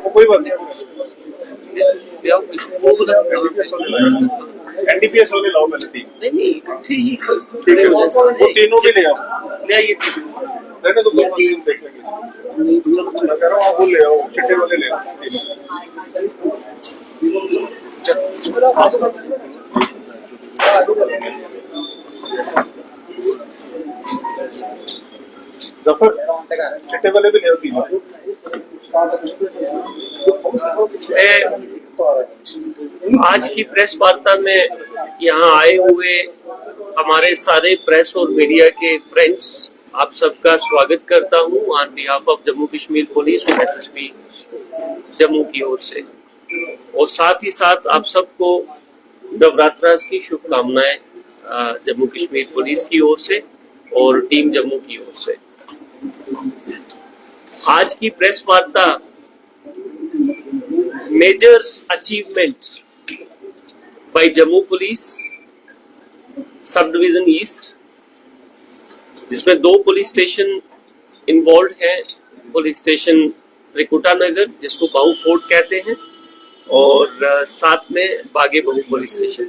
कोई बात नहीं, एनडीपीएस वाले लाओ पहले तीन। नहीं ठीक है, वो तीनों भी ले आओ, ले आइए। रहने तो तीन देख लेंगे। मैं कह रहा हूँ वो ले आओ, चिट्टे वाले ले आओ तीनों। जफर चिट्टे वाले भी ले आओ तीनों। आज की प्रेस वार्ता में यहाँ आए हुए हमारे सारे प्रेस और मीडिया के फ्रेंड्स, आप सबका स्वागत करता हूँ on behalf of Jammu Kashmir police और एसएसपी जम्मू की ओर से। और साथ ही साथ आप सबको नवरात्रा की शुभकामनाएं जम्मू कश्मीर पुलिस की ओर से और टीम जम्मू की ओर से। आज की प्रेस वार्ता major achievement by Jammu police sub division east, जिसमें 2 पुलिस स्टेशन इन्वॉल्व हैं। पुलिस स्टेशन त्रिकुटा नगर, जिसको बाहू फोर्ट कहते हैं, और साथ में बागे बहु पुलिस स्टेशन।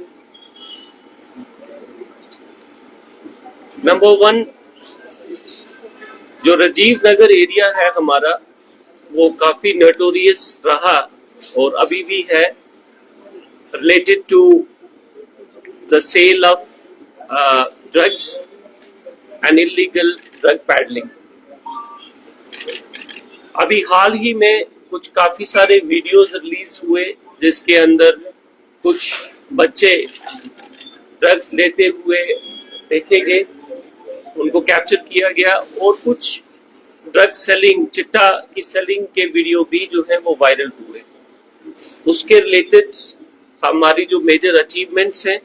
नंबर 1 जो राजीव नगर एरिया है हमारा, वो काफी नोटोरियस रहा और अभी भी है, related to the sale of drugs and illegal drug peddling. अभी हाल ही में कुछ काफी सारे वीडियोस रिलीज हुए जिसके अंदर कुछ बच्चे ड्रग्स लेते हुए देखे गए, उनको कैप्चर किया गया, और कुछ ड्रग सेलिंग, चिट्टा की सेलिंग के वीडियो भी जो है वो वायरल हुए। उसके रिलेटेड हमारी जो मेजर अचीवमेंट्स हैं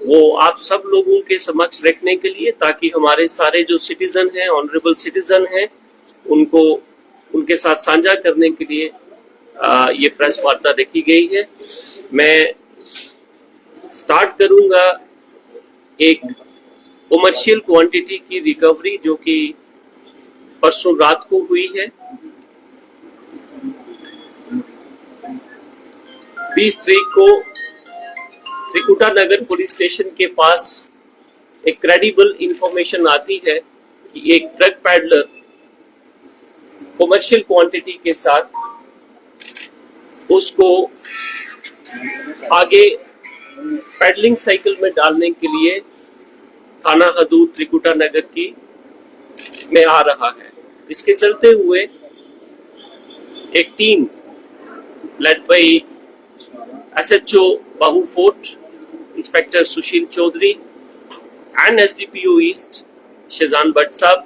वो आप सब लोगों के समक्ष रखने के लिए, ताकि हमारे सारे जो सिटीजन हैं, ऑनरेबल सिटीजन हैं, उनको उनके साथ साझा करने के लिए ये प्रेस वार्ता रखी गई है। मैं स्टार्ट करूंगा एक कमर्शियल क्वांटिटी की रिकवरी जो कि परसों रात को हुई है। 20 तारीख को त्रिकुटा नगर पुलिस स्टेशन के पास एक क्रेडिबल इंफॉर्मेशन आती है कि एक ड्रग पैडलर कमर्शियल क्वांटिटी के साथ उसको आगे पैडलिंग साइकिल में डालने के लिए थाना हदूद त्रिकुटा नगर की में आ रहा है। इसके चलते हुए एक team led by SHO Bahu fort inspector Sushil Chaudhary and SDPO east Shezan Bhatt साहब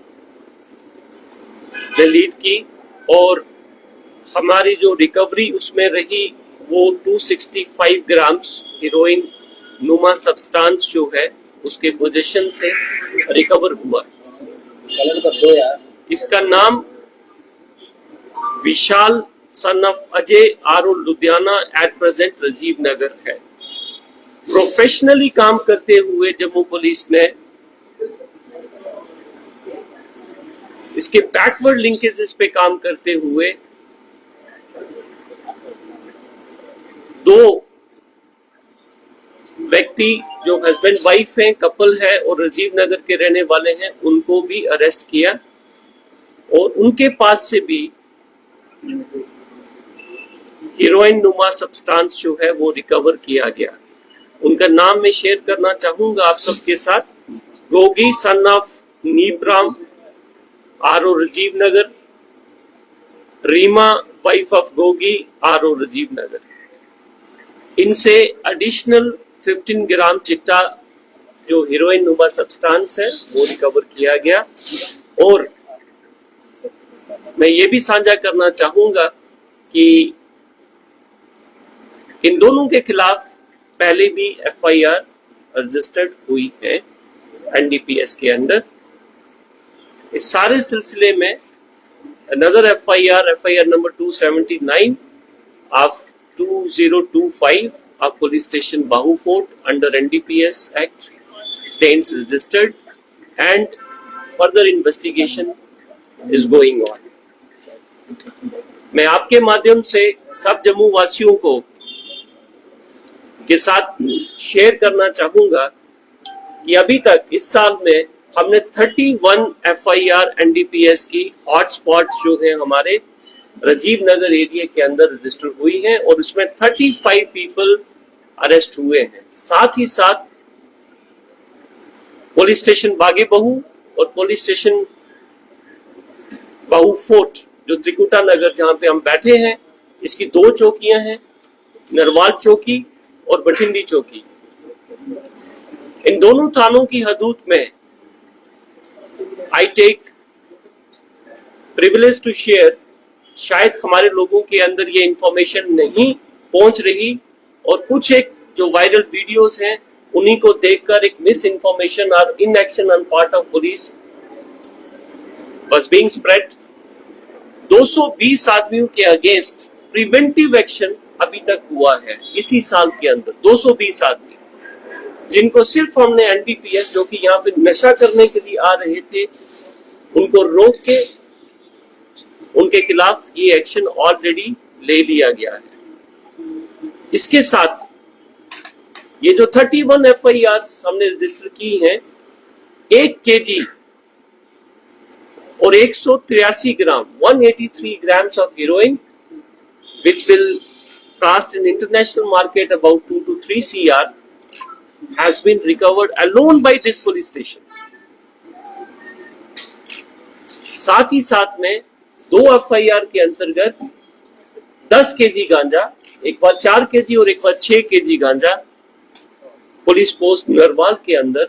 ने लीड की, और हमारी जो रिकवरी उसमें रही वो 265 ग्राम्स हीरोइन नुमा सब्सटेंस जो है उसके पोजीशन से रिकवर हुआ। इसका नाम विशाल सन ऑफ अजय आरो लुधियाना एट प्रेजेंट राजीव नगर है। प्रोफेशनली काम करते हुए जम्मू पुलिस ने इसके बैकवर्ड लिंकेजेस पे काम करते हुए 2 व्यक्ति जो हस्बैंड वाइफ हैं, कपल है और राजीव नगर के रहने वाले हैं, उनको भी अरेस्ट किया और उनके पास से भी हीरोइन नुमा सब्सटेंस जो है वो रिकवर किया गया। उनका नाम मैं शेयर करना चाहूंगा आप सबके साथ। गोगी सन ऑफ नीबराम आरो राजीव नगर, रीमा वाइफ ऑफ गोगी आरो राजीव नगर। इनसे एडिशनल 15 ग्राम चिट्टा जो हीरोइन नुमा सब्सटेंस है वो रिकवर किया गया। और मैं ये भी साझा करना चाहूंगा कि इन दोनों के खिलाफ पहले भी एफआईआर रजिस्टर्ड हुई है एनडीपीएस के अंडर। इस सारे सिलसिले में another FIR number 279 of 2025 of police station Bahu fort under NDPS act stands registered and further investigation is going on. मैं आपके माध्यम से सब जम्मू वासियों को के साथ शेयर करना चाहूंगा कि अभी तक इस साल में हमने 31 FIR NDPS की हॉटस्पॉट जो है हमारे राजीव नगर एरिया के अंदर रजिस्टर हुई है और उसमें 35 पीपल अरेस्ट हुए हैं। साथ ही साथ पुलिस स्टेशन बागे बहू और पुलिस स्टेशन बाहू फोर्ट जो त्रिकुटा नगर जहां पे हम बैठे हैं, इसकी 2 चौकियां हैं, नरवाल चौकी और बठिंडी चौकी। इन दोनों थानों की हदूद में I take privilege to share, शायद हमारे लोगों के अंदर ये इंफॉर्मेशन नहीं पहुंच रही और कुछ एक जो वायरल वीडियोस हैं उन्हीं को देखकर एक मिस इंफॉर्मेशन और inaction on part of police was being spread. 220 आदमियों के अगेंस्ट प्रिवेंटिव एक्शन अभी तक हुआ है इसी साल के अंदर। 220 आदमी जिनको सिर्फ हमने NDPS जो कि यहाँ पे नशा करने के लिए आ रहे थे उनको रोक के उनके खिलाफ ये एक्शन ऑलरेडी ले लिया गया है। इसके साथ ये जो 31 FIRs हमने रजिस्टर की हैं, 1 kg और 183 ग्राम 183 grams of heroin which will cost in international market about 2 to 3 CR has been recovered alone by this police station. साथ ही साथ में 2 FIR के अंतर्गत 10 kg गांजा, एक बार 4 kg और एक बार 6 kg गांजा पुलिस पोस्ट नरवाल के अंदर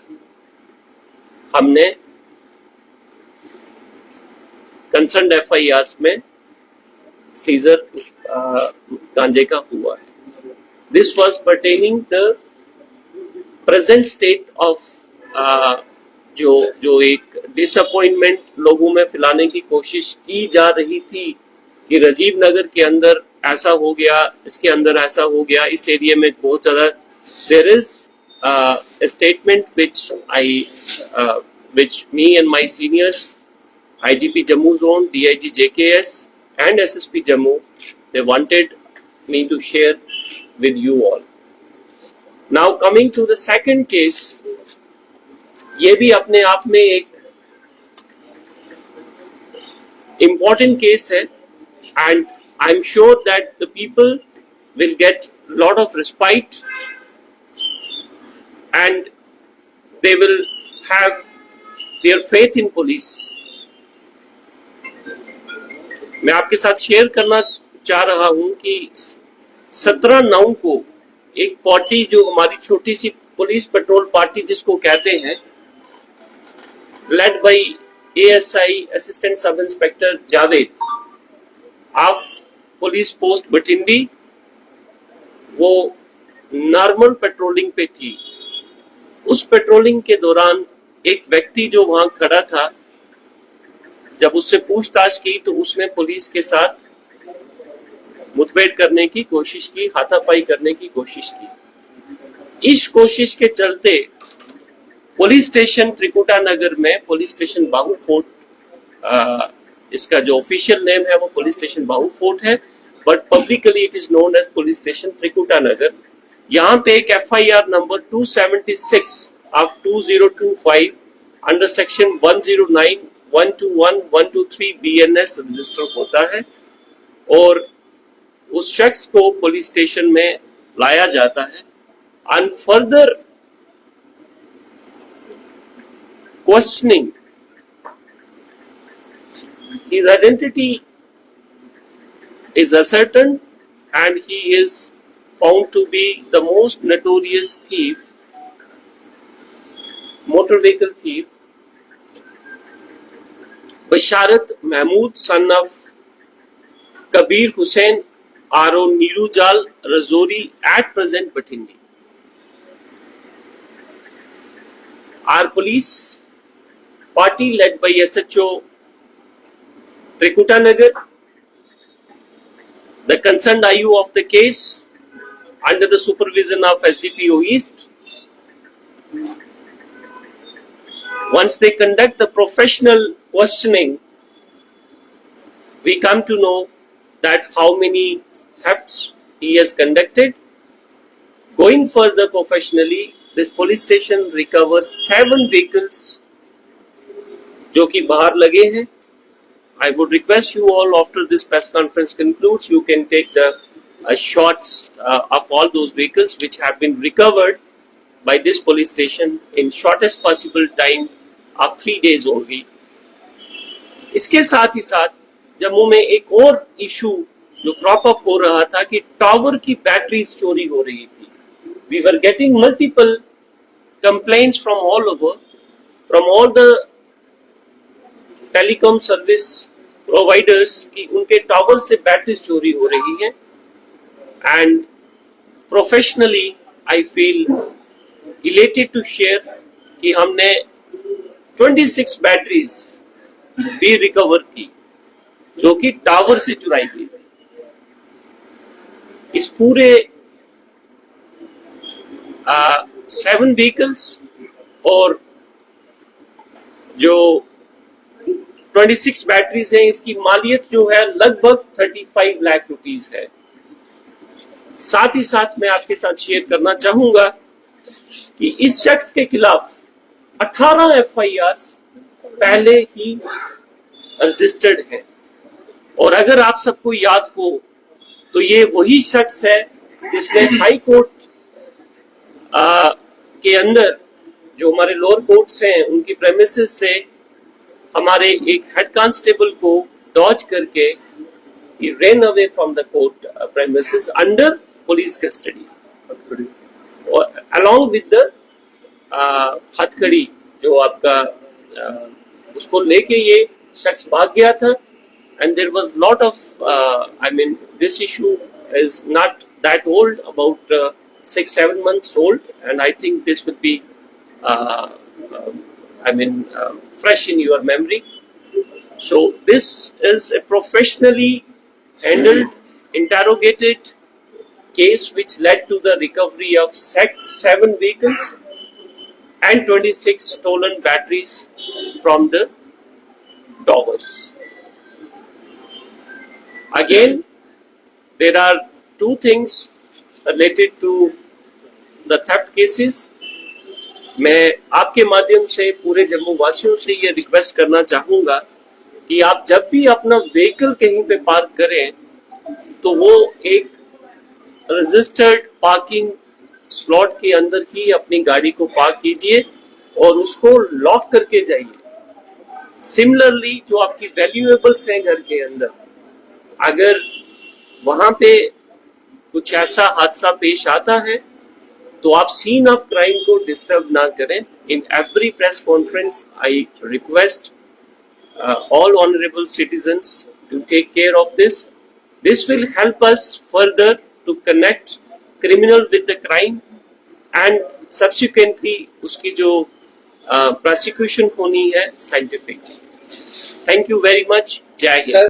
हमने कंसर्न FIRs में सीजर गांजे का हुआ है। This was pertaining the present state of जो एक डिसअपॉइंटमेंट लोगों में फैलाने की कोशिश की जा रही थी कि राजीव नगर के अंदर ऐसा हो गया, इसके अंदर ऐसा हो गया, इस एरिया में बहुत ज्यादा। There is a statement which me and my seniors, IGP Jammu Zone, DIG JKS and SSP Jammu, they wanted me to share with you all. Now coming to the second case, ये भी अपने आप में एक important case है and I'm sure that the people will get lot of respite and they will have their faith in police. मैं आपके साथ शेयर करना चाह रहा हूं कि 17/9 को एक पार्टी जो हमारी छोटी सी पुलिस पेट्रोल पार्टी जिसको कहते हैं, led by ASI assistant sub inspector Javed of police post Bathindi, वो नॉर्मल पेट्रोलिंग पे थी। उस पेट्रोलिंग के दौरान एक व्यक्ति जो वहां खड़ा था, जब उससे पूछताछ की तो उसने पुलिस के साथ मुठभेड़ करने की कोशिश की, हाथापाई करने की कोशिश की। इस कोशिश के चलते पुलिस स्टेशन त्रिकुटा नगर में, पुलिस स्टेशन बाहू फोर्ट, इसका जो ऑफिशियल नेम है वो पुलिस स्टेशन बाहू फोर्ट है, but publicly it is known as police station Trikuta Nagar. यहाँ पे एक FIR number 276 of 2025 under section 109, 121, 123 BNS register होता है और उस शख्स को पुलिस स्टेशन में लाया जाता है। And further questioning, his identity is ascertained and he is found to be the most notorious thief, motor vehicle thief, Basharat Mahmood, son of Kabir Hussain R.O. Nirujal Razori, at present Bhatindi. Our police party led by SHO Trikuta Nagar, the concerned IU of the case under the supervision of SDPO East, Once they conduct the professional questioning, we come to know that how many thefts he has conducted. Going further professionally, this police station recovers 7 vehicles जो कि बाहर लगे हैं. I would request you all, after this press conference concludes, you can take the shots of all those vehicles which have been recovered by this police station in shortest possible time of 3 days only. इसके साथ ही साथ जम्मू में एक और issue जो crop up हो रहा था कि टावर की बैटरीज चोरी हो रही थी. We were getting multiple complaints from all over, from all the telecom service providers कि उनके टावर से बैटरीज चोरी हो रही है. And professionally I feel elated to share कि हमने 26 बैटरीज भी रिकवर की जो कि टावर से चुराई गई थी. इस पूरे 7 व्हीकल्स और जो 26 बैटरीज हैं, इसकी मालियत जो है लगभग 35 लाख रुपीस है. साथ ही साथ मैं आपके साथ शेयर करना चाहूंगा कि इस शख्स के खिलाफ 18 FIR पहले ही रजिस्टर्ड हैं. और अगर आप सबको याद हो तो ये वही शख्स है जिसने हाई कोर्ट के अंदर जो हमारे लोअर कोर्ट्स हैं उनकी प्रेमिसेस से हमारे एक हेड कांस्टेबल को डॉज करके he ran away from the court premises under police custody, along with the हथकड़ी जो आपका उसको लेके ये शख्स भाग गया था. And there was lot of this issue is not that old, about 6-7 months old, and I think this would be fresh in your memory. So this is a professionally handled, interrogated case which led to the recovery of 7 vehicles and 26 stolen batteries from the towers. Again, there are 2 things related to the theft cases. मैं आपके माध्यम से पूरे जम्मू वासियों से ये request करना चाहूंगा कि आप जब भी अपना व्हीकल कहीं पे पार्क करें तो वो एक रजिस्टर्ड पार्किंग स्लॉट के अंदर ही अपनी गाड़ी को पार्क कीजिए और उसको लॉक करके जाइए. सिमिलरली जो आपकी वैल्यूएबल्स हैं घर के अंदर, अगर वहां पे कुछ ऐसा हादसा पेश आता है तो आप सीन ऑफ क्राइम को डिस्टर्ब ना करें. In every press conference I request all honorable citizens to take care of this. This will help us further to connect criminal with the crime and subsequently उसकी जो prosecution होनी है scientific. Thank you very much. जय हिंद.